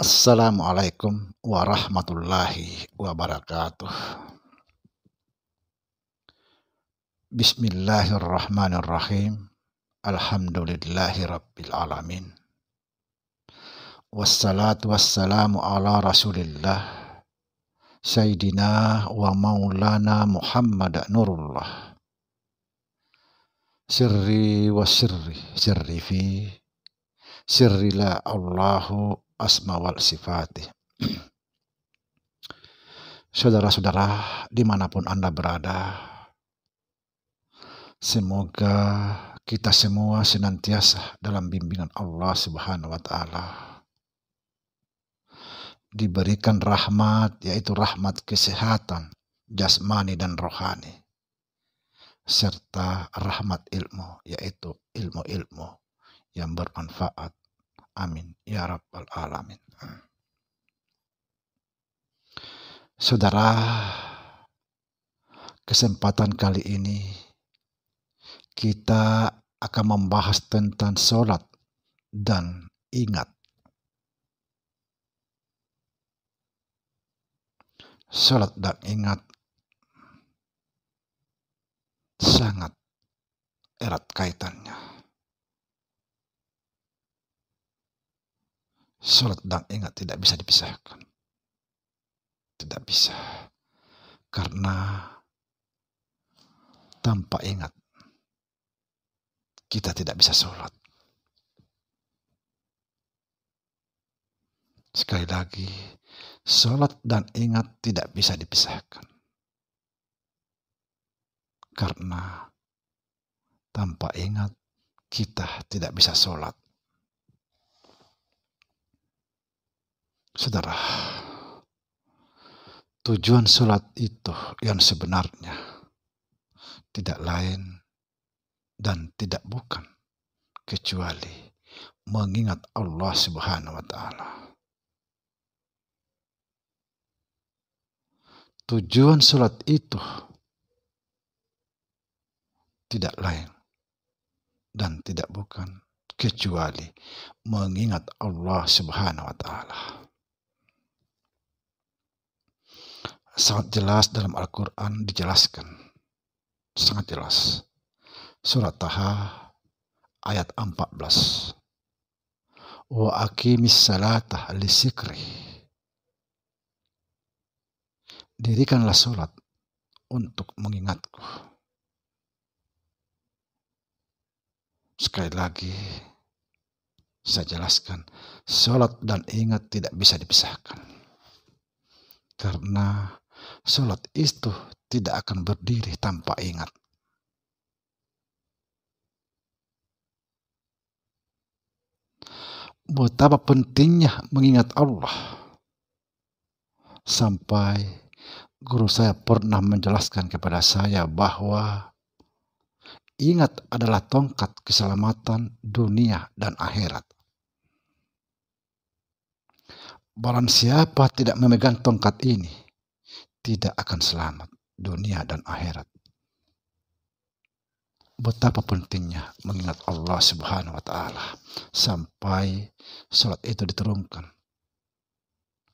Assalamualaikum warahmatullahi wabarakatuh. Bismillahirrahmanirrahim. Alhamdulillahi rabbil alamin. Wassalatu wassalamu ala rasulillah Sayyidina wa maulana Muhammad Nurullah. Sirri wa sirri fi sirri la Allahu asma wal sifati. Saudara-saudara dimanapun Anda berada, semoga kita semua senantiasa dalam bimbingan Allah Subhanahu wa Ta'ala, diberikan rahmat, yaitu rahmat kesehatan jasmani dan rohani, serta rahmat ilmu, yaitu ilmu-ilmu yang bermanfaat. Amin ya rabbal alamin. Saudara, kesempatan kali ini kita akan membahas tentang sholat dan ingat. Sholat dan ingat sangat erat kaitannya. Sholat dan ingat tidak bisa dipisahkan. Tidak bisa. Karena tanpa ingat kita tidak bisa sholat. Sekali lagi, sholat dan ingat tidak bisa dipisahkan. Karena tanpa ingat kita tidak bisa sholat. Saudara, tujuan sholat itu yang sebenarnya tidak lain dan tidak bukan kecuali mengingat Allah Subhanahu wa Ta'ala. Tujuan sholat itu tidak lain dan tidak bukan kecuali mengingat Allah Subhanahu wa Ta'ala. Sangat jelas dalam Al-Quran dijelaskan. Sangat jelas. Surat Taha ayat 14. Wa aqimis salata lisikri. Dirikanlah sholat untuk mengingatku. Sekali lagi saya jelaskan, sholat dan ingat tidak bisa dipisahkan. Karena sholat itu tidak akan berdiri tanpa ingat. Betapa pentingnya mengingat Allah. Sampai guru saya pernah menjelaskan kepada saya bahwa ingat adalah tongkat keselamatan dunia dan akhirat. Barang siapa tidak memegang tongkat ini, tidak akan selamat dunia dan akhirat. Betapa pentingnya mengingat Allah Subhanahu wa Ta'ala sampai sholat itu diturunkan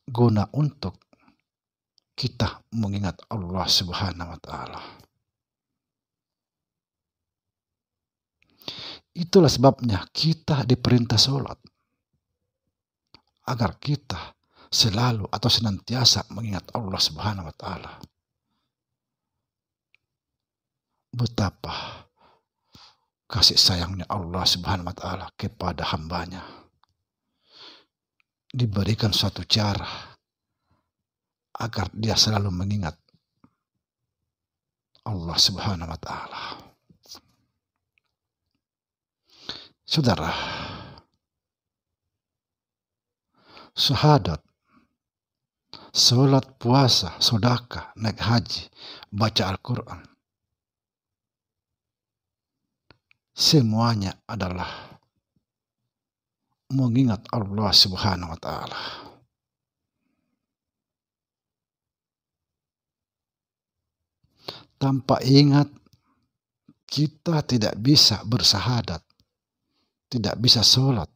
guna untuk kita mengingat Allah Subhanahu wa Ta'ala. Itulah sebabnya kita diperintah sholat, agar kita selalu atau senantiasa mengingat Allah Subhanahu wa Ta'ala. Betapa kasih sayangnya Allah Subhanahu wa Ta'ala kepada hambanya. Diberikan suatu cara agar dia selalu mengingat Allah Subhanahu wa Ta'ala. Saudara, syahadat, sholat, puasa, sedekah, naik haji, baca Al-Quran, semuanya adalah mengingat Allah Subhanahu wa Ta'ala. Tanpa ingat kita tidak bisa bersyahadat, tidak bisa sholat,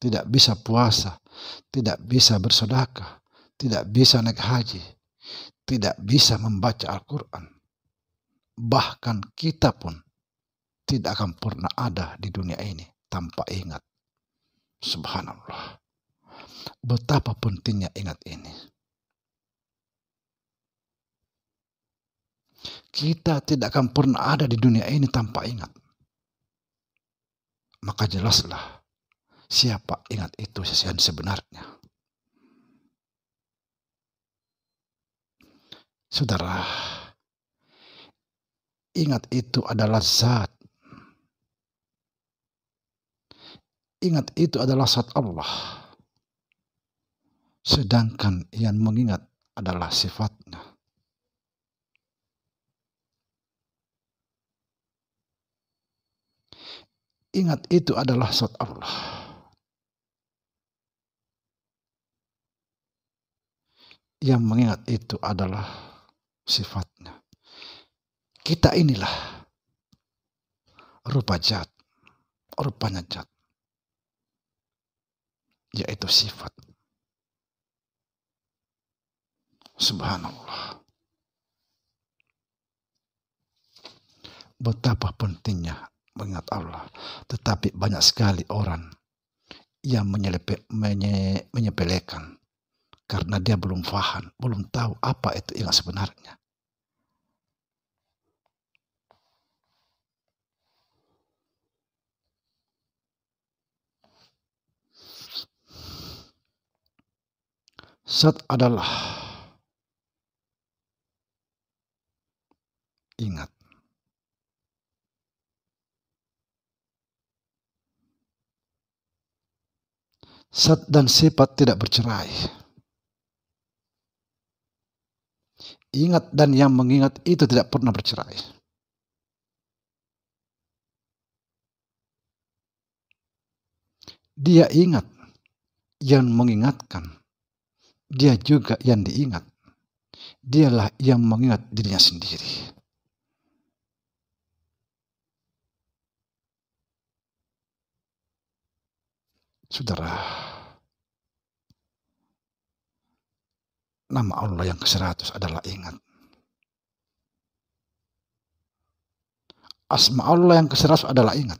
tidak bisa puasa, tidak bisa bersedekah, tidak bisa naik haji, tidak bisa membaca Al-Quran. Bahkan kita pun tidak akan pernah ada di dunia ini tanpa ingat. Subhanallah. Betapa pentingnya ingat ini. Kita tidak akan pernah ada di dunia ini tanpa ingat. Maka jelaslah siapa ingat itu yang sebenarnya. Saudara, ingat itu adalah zat. Ingat itu adalah zat Allah. Sedangkan yang mengingat adalah sifatnya. Ingat itu adalah zat Allah. Yang mengingat itu adalah sifatnya. Kita inilah rupa zat, rupanya zat, yaitu sifat. Subhanallah. Betapa pentingnya mengingat Allah. Tetapi banyak sekali orang yang menyepelekan karena dia belum paham, belum tahu apa itu ingat sebenarnya. Zat adalah ingat. Zat dan sifat tidak bercerai. Ingat dan yang mengingat itu tidak pernah bercerai. Dia ingat yang mengingatkan. Dia juga yang diingat. Dialah yang mengingat dirinya sendiri. Saudara, nama Allah yang ke-100 adalah ingat. Asma Allah yang ke-100 adalah ingat.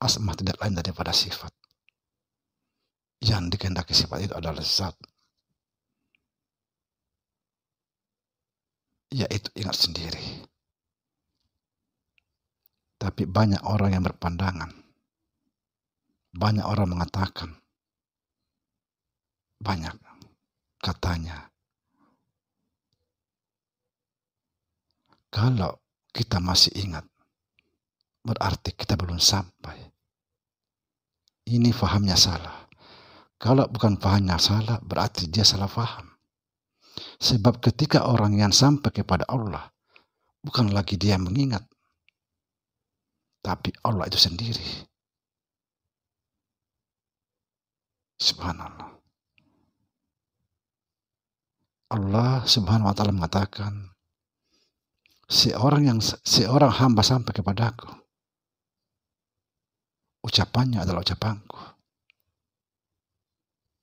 Asma tidak lain daripada sifat. Yang dikehendaki sifat itu adalah zat. Yaitu ingat sendiri. Tapi banyak orang yang berpandangan. Banyak orang mengatakan. Banyak katanya. Kalau kita masih ingat, berarti kita belum sampai. Ini fahamnya salah. Kalau bukan fahamnya salah, berarti dia salah faham. Sebab ketika orang yang sampai kepada Allah, bukan lagi dia mengingat, tapi Allah itu sendiri. Subhanallah. Allah Subhanahu wa ta'ala mengatakan, seorang hamba sampai kepadaku, ucapannya adalah ucapanku,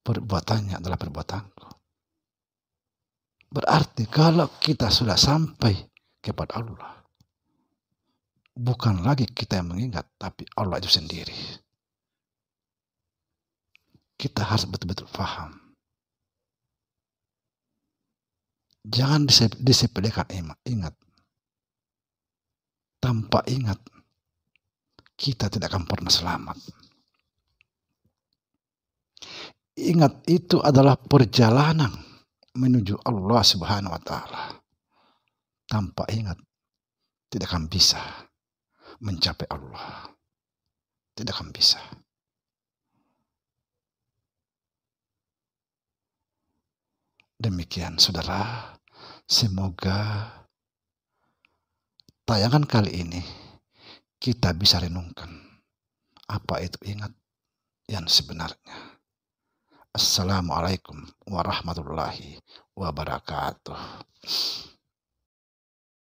perbuatannya adalah perbuatanku. Berarti kalau kita sudah sampai kepada Allah, bukan lagi kita yang mengingat, tapi Allah itu sendiri. Kita harus betul-betul paham. Jangan disepelekan ingat. Tanpa ingat, kita tidak akan pernah selamat. Ingat itu adalah perjalanan menuju Allah Subhanahu wa ta'ala. Tanpa ingat, tidak akan bisa mencapai Allah. Tidak akan bisa. Demikian saudara, semoga tayangan kali ini kita bisa renungkan apa itu ingat yang sebenarnya. Assalamualaikum warahmatullahi wabarakatuh.